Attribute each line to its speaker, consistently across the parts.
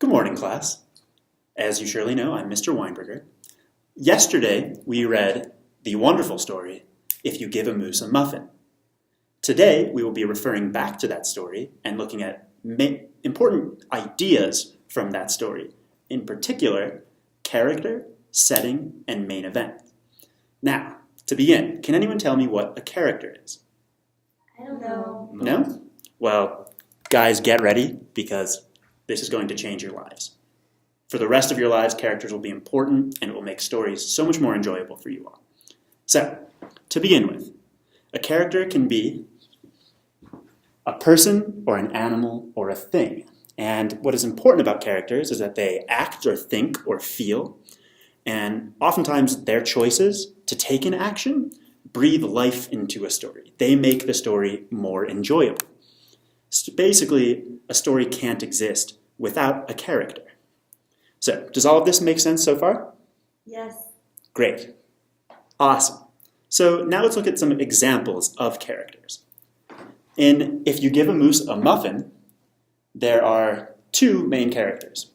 Speaker 1: Good morning, class. As you surely know, I'm Mr. Weinberger. Yesterday, we read the wonderful story, If You Give a Moose a Muffin. Today, we will be referring back to that story and looking at important ideas from that story. In particular, character, setting, and main event. Now, to begin, can anyone tell me what a character is?
Speaker 2: I don't know.
Speaker 1: No? Well, guys, get ready because this is going to change your lives. For the rest of your lives, characters will be important and it will make stories so much more enjoyable for you all. So, to begin with, a character can be a person or an animal or a thing. And what is important about characters is that they act or think or feel, and oftentimes their choices to take an action breathe life into a story. They make the story more enjoyable. So basically, a story can't exist without a character. So, does all of this make sense so far?
Speaker 2: Yes.
Speaker 1: Great. Awesome. So now let's look at some examples of characters. In If You Give a Moose a Muffin, there are two main characters.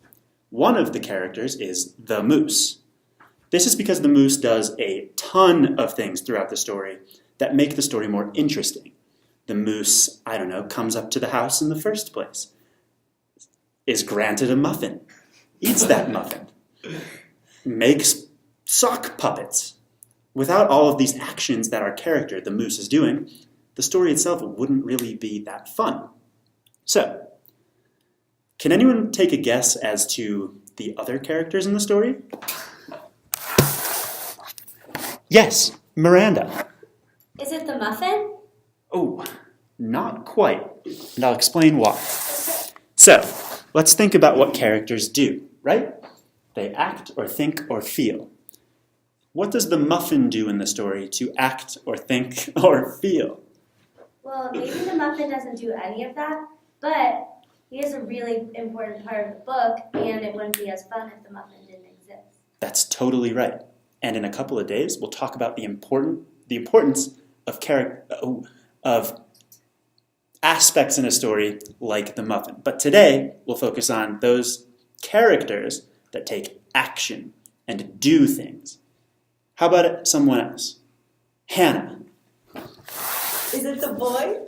Speaker 1: One of the characters is the moose. This is because the moose does a ton of things throughout the story that make the story more interesting. The moose, comes up to the house in the first place, is granted a muffin, eats that muffin, makes sock puppets. Without all of these actions that our character, the moose, is doing, the story itself wouldn't really be that fun. So, can anyone take a guess as to the other characters in the story? Yes, Miranda.
Speaker 2: Is it the muffin?
Speaker 1: Oh, not quite, and I'll explain why. So, let's think about what characters do, right? They act or think or feel. What does the muffin do in the story to act or think or feel?
Speaker 2: Well, maybe the muffin doesn't do any of that, but he is a really important part of the book, and it wouldn't be as fun if the muffin didn't exist.
Speaker 1: That's totally right. And in a couple of days, we'll talk about the importance of aspects in a story like the muffin. But today, we'll focus on those characters that take action and do things. How about someone else? Hannah.
Speaker 3: Is it the boy?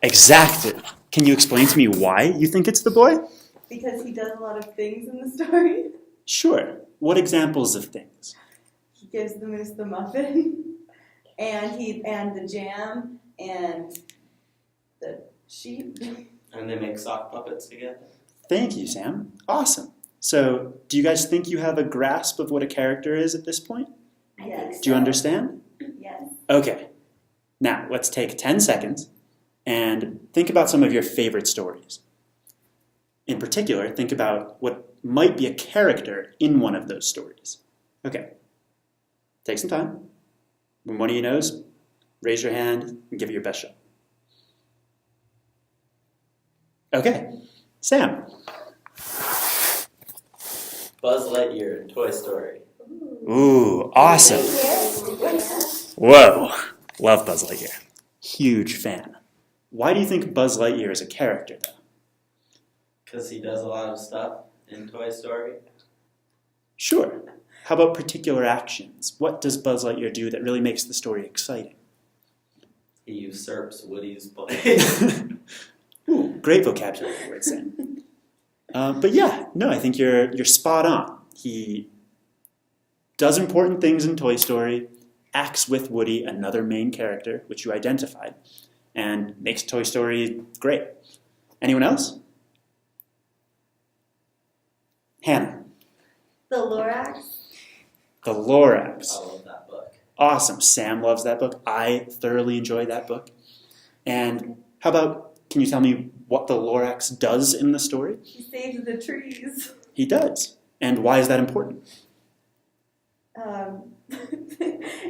Speaker 1: Exactly. Can you explain to me why you think it's the boy?
Speaker 3: Because he does a lot of things in the story.
Speaker 1: Sure. What examples of things?
Speaker 3: He gives the moose the muffin, and the jam, and the sheep.
Speaker 4: And they make sock puppets together.
Speaker 1: Thank you, Sam. Awesome. So, do you guys think you have a grasp of what a character is at this point?
Speaker 2: I think so.
Speaker 1: Do you understand?
Speaker 3: Yes.
Speaker 1: Okay. Now, let's take 10 seconds and think about some of your favorite stories. In particular, think about what might be a character in one of those stories. Okay. Take some time. When one of you knows, raise your hand and give it your best shot. Okay. Sam.
Speaker 4: Buzz Lightyear in Toy Story.
Speaker 1: Ooh, awesome. Whoa. Love Buzz Lightyear. Huge fan. Why do you think Buzz Lightyear is a character, though?
Speaker 4: Because he does a lot of stuff in Toy Story.
Speaker 1: Sure. How about particular actions? What does Buzz Lightyear do that really makes the story exciting?
Speaker 4: He usurps Woody's place.
Speaker 1: Ooh, great vocabulary word, Sam. But yeah, no, I think you're spot on. He does important things in Toy Story, acts with Woody, another main character, which you identified, and makes Toy Story great. Anyone else? Hannah.
Speaker 3: The Lorax.
Speaker 1: The Lorax.
Speaker 4: I love that book.
Speaker 1: Awesome. Sam loves that book. I thoroughly enjoy that book. And how about, can you tell me what the Lorax does in the story?
Speaker 3: He saves the trees.
Speaker 1: He does. And why is that important?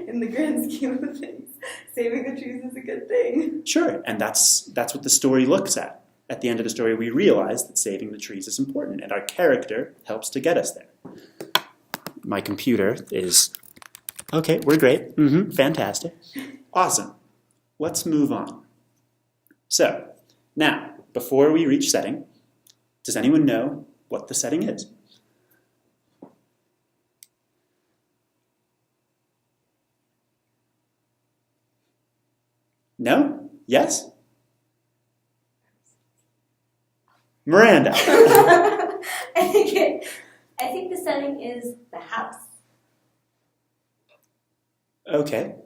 Speaker 3: In the grand scheme of things, saving the trees is a good thing.
Speaker 1: Sure, and that's what the story looks at. At the end of the story, we realize that saving the trees is important, and our character helps to get us there. My computer is... Okay, we're great. Fantastic. Awesome. Let's move on. So, now, before we reach setting, does anyone know what the setting is. No? Yes? Miranda.
Speaker 2: I think the setting is the house.
Speaker 1: Okay.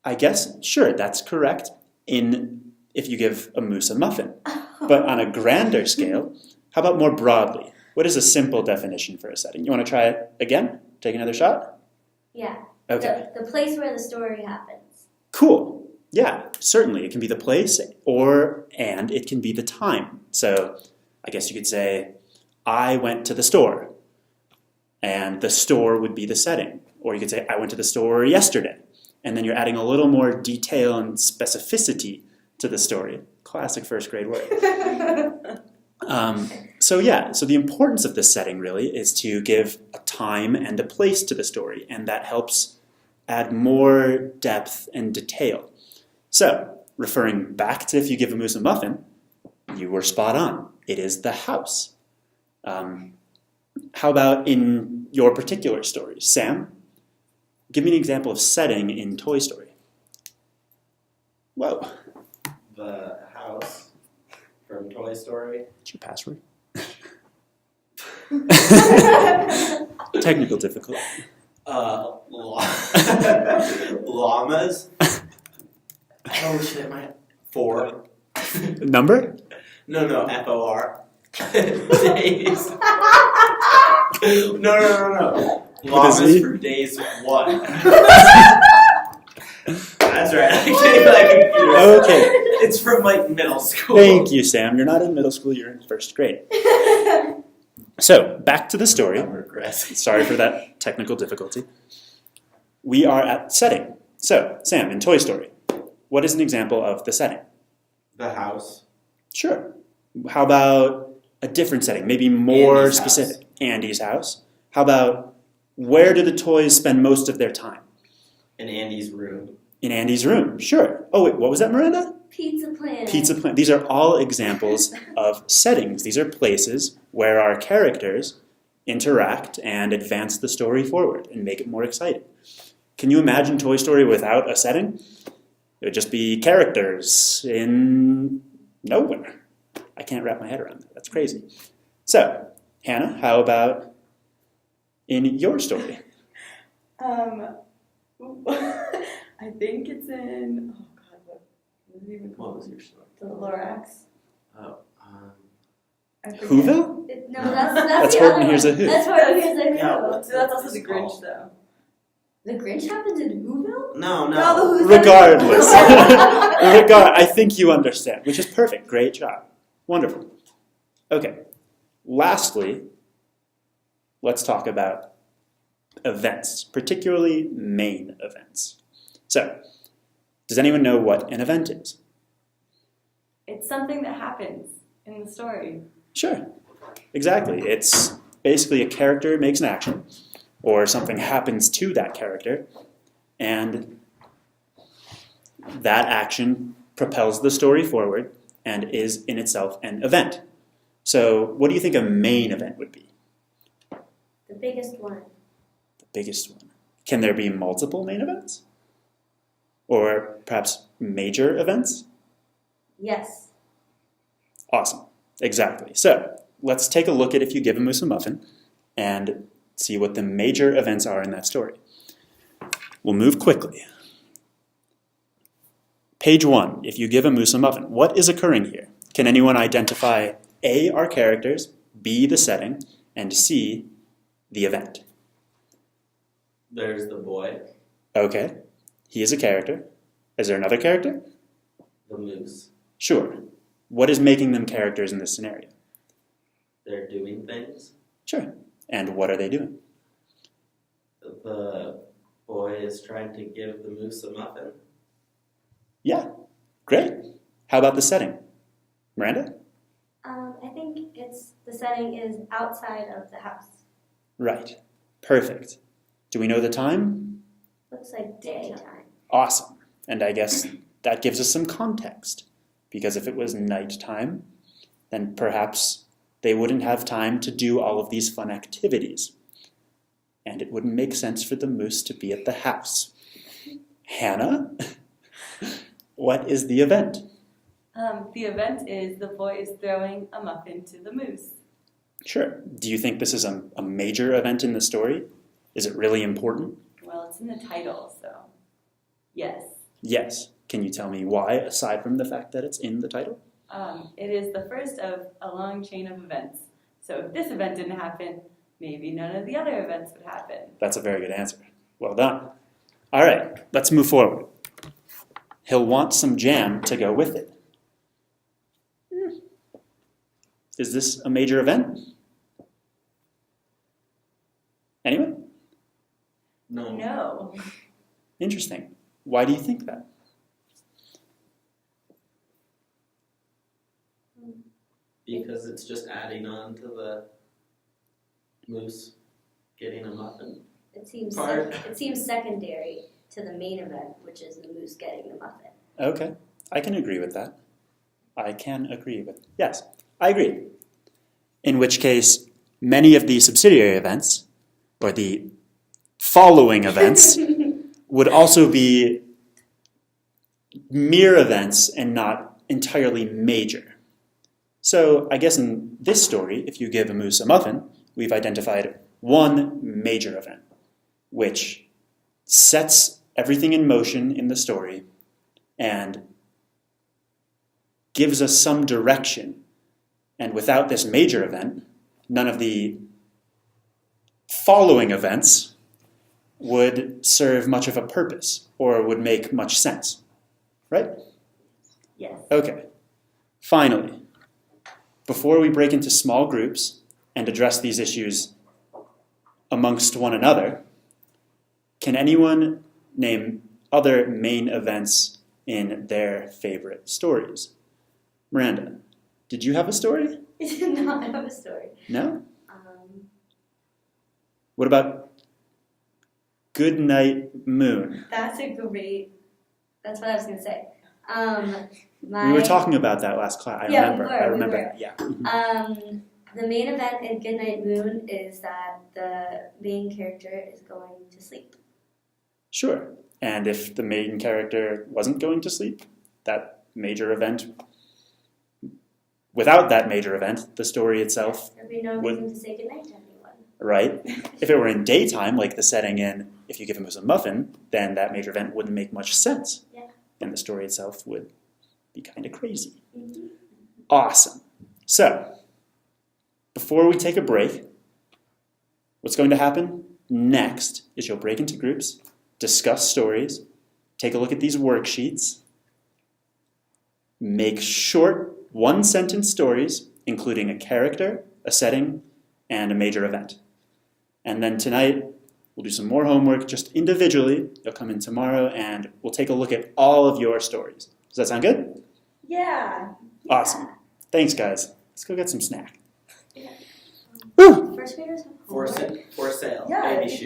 Speaker 1: I guess, sure, that's correct if you give a moose a muffin. But on a grander scale, how about more broadly? What is a simple definition for a setting? You want to try it again? Take another shot?
Speaker 2: Yeah.
Speaker 1: Okay.
Speaker 2: The place where the story happens.
Speaker 1: Cool. Yeah, certainly. It can be the place and it can be the time. So I guess you could say, I went to the store. And the store would be the setting. Or you could say, I went to the store yesterday. And then you're adding a little more detail and specificity to the story. Classic first grade word. So the importance of this setting really is to give a time and a place to the story, and that helps add more depth and detail. So, referring back to if you give a moose a muffin, you were spot on. It is the house. How about in your particular story? Sam, give me an example of setting in Toy Story. Whoa.
Speaker 4: The house from Toy Story.
Speaker 1: What's your password? Technical difficulty.
Speaker 4: Llamas. Oh shit, my 4.
Speaker 1: Number?
Speaker 4: No, FOR. Days. No. Llamas for days 1. That's right. I can't even computer.
Speaker 1: Okay.
Speaker 4: It's from like middle school.
Speaker 1: Thank you, Sam. You're not in middle school, you're in first grade. So, back to the story.
Speaker 4: I'm regressing.
Speaker 1: Sorry for that technical difficulty. We are at setting. So, Sam, in Toy Story, what is an example of the setting?
Speaker 4: The house.
Speaker 1: Sure. How about a different setting, maybe more
Speaker 4: Andy's
Speaker 1: specific?
Speaker 4: house.
Speaker 1: Andy's house. How about where do the toys spend most of their time?
Speaker 4: In Andy's room.
Speaker 1: In Andy's room. Sure. Oh, wait, what was that, Miranda?
Speaker 2: Pizza Planet.
Speaker 1: Pizza Planet. These are all examples of settings. These are places where our characters interact and advance the story forward and make it more exciting. Can you imagine Toy Story without a setting? It would just be characters in nowhere. I can't wrap my head around that. That's crazy. So, Hannah, how about in your story?
Speaker 3: I think it's in. Oh God, what was it even
Speaker 4: What
Speaker 3: called?
Speaker 4: was your story?
Speaker 3: The Lorax.
Speaker 4: Oh,
Speaker 3: I forget.
Speaker 1: Whoville?
Speaker 2: No, that's
Speaker 1: That's
Speaker 2: the
Speaker 1: Horton
Speaker 2: other
Speaker 1: Hears
Speaker 2: one.
Speaker 1: a Who.
Speaker 2: That's Horton Hears a Who.
Speaker 4: Yeah,
Speaker 3: So that's also the Grinch, though.
Speaker 2: The Grinch happens in Whoville?
Speaker 4: no.
Speaker 3: No, the Who's
Speaker 1: Regardless. I think you understand, which is perfect. Great job. Wonderful. Okay. Lastly, let's talk about events, particularly main events. So, does anyone know what an event is?
Speaker 3: It's something that happens in the story.
Speaker 1: Sure. Exactly. It's basically a character makes an action, or something happens to that character, and that action propels the story forward and is in itself an event. So, what do you think a main event would be?
Speaker 2: The biggest one.
Speaker 1: The biggest one. Can there be multiple main events? Or perhaps major events?
Speaker 2: Yes.
Speaker 1: Awesome. Exactly. So, let's take a look at if you give a moose a muffin and see what the major events are in that story. We'll move quickly. Page 1, if you give a moose a muffin, what is occurring here? Can anyone identify A, our characters, B, the setting, and C, the event?
Speaker 4: There's the boy,
Speaker 1: Okay, he is a character. Is there another character?
Speaker 4: the moose.
Speaker 1: Sure. What is making them characters in this scenario?
Speaker 4: They're doing things.
Speaker 1: Sure. And what are they doing?
Speaker 4: The boy is trying to give the moose a muffin.
Speaker 1: Yeah, great. How about the setting? Miranda?
Speaker 2: I think the setting is outside of the house.
Speaker 1: Right. Perfect. Do we know the time?
Speaker 2: Looks like daytime.
Speaker 1: Awesome. And I guess that gives us some context. Because if it was nighttime, then perhaps They wouldn't have time to do all of these fun activities. And it wouldn't make sense for the moose to be at the house. Hannah, what is the event?
Speaker 3: The event is the boy is throwing a muffin to the moose.
Speaker 1: Sure. Do you think this is a major event in the story? Is it really important?
Speaker 3: Well, it's in the title, so yes.
Speaker 1: Yes. Can you tell me why, aside from the fact that it's in the title?
Speaker 3: It is the first of a long chain of events. So if this event didn't happen, maybe none of the other events would happen.
Speaker 1: That's a very good answer. Well done. All right, let's move forward. He'll want some jam to go with it. Is this a major event? Anyone?
Speaker 4: No.
Speaker 3: No.
Speaker 1: Interesting. Why do you think that?
Speaker 4: Because it's just adding on to the moose getting a muffin.
Speaker 2: It seems
Speaker 4: Part.
Speaker 2: it seems secondary to the main event, which is the moose getting the muffin.
Speaker 1: Okay, I can agree with that. Yes, I agree. In which case, many of the subsidiary events, or the following events, would also be mere events and not entirely major. So I guess in this story, if you give a moose a muffin, we've identified one major event, which sets everything in motion in the story and gives us some direction. And without this major event, none of the following events would serve much of a purpose or would make much sense. Right?
Speaker 3: Yes.
Speaker 1: Okay. Finally, before we break into small groups and address these issues amongst one another, can anyone name other main events in their favorite stories? Miranda, did you have a story?
Speaker 2: I did not have a story.
Speaker 1: No? What about Good Night Moon?
Speaker 2: That's what I was going to say.
Speaker 1: We were talking about that last class. I remember.
Speaker 2: We were.
Speaker 1: That. Yeah.
Speaker 2: The main event in Goodnight Moon is that the main character is going to sleep.
Speaker 1: Sure. And if the main character wasn't going to sleep, that major event, without that major event, the story itself,
Speaker 2: There'd be no reason to say goodnight to anyone.
Speaker 1: right? If it were in daytime, like the setting in If You Give Him a Muffin, then that major event wouldn't make much sense.
Speaker 2: Yeah.
Speaker 1: And the story itself would be kind of crazy.
Speaker 2: Mm-hmm.
Speaker 1: Awesome. So, before we take a break, what's going to happen next is you'll break into groups, discuss stories, take a look at these worksheets, make short one-sentence stories, including a character, a setting, and a major event. And then tonight, we'll do some more homework just individually. You'll come in tomorrow, and we'll take a look at all of your stories. Does that sound good?
Speaker 3: Yeah.
Speaker 1: Awesome. Thanks, guys. Let's go get some snack.
Speaker 2: Yeah.
Speaker 1: Woo!
Speaker 2: First graders have
Speaker 4: For
Speaker 2: homework.
Speaker 4: sale.
Speaker 3: Yeah,
Speaker 4: Baby shoes.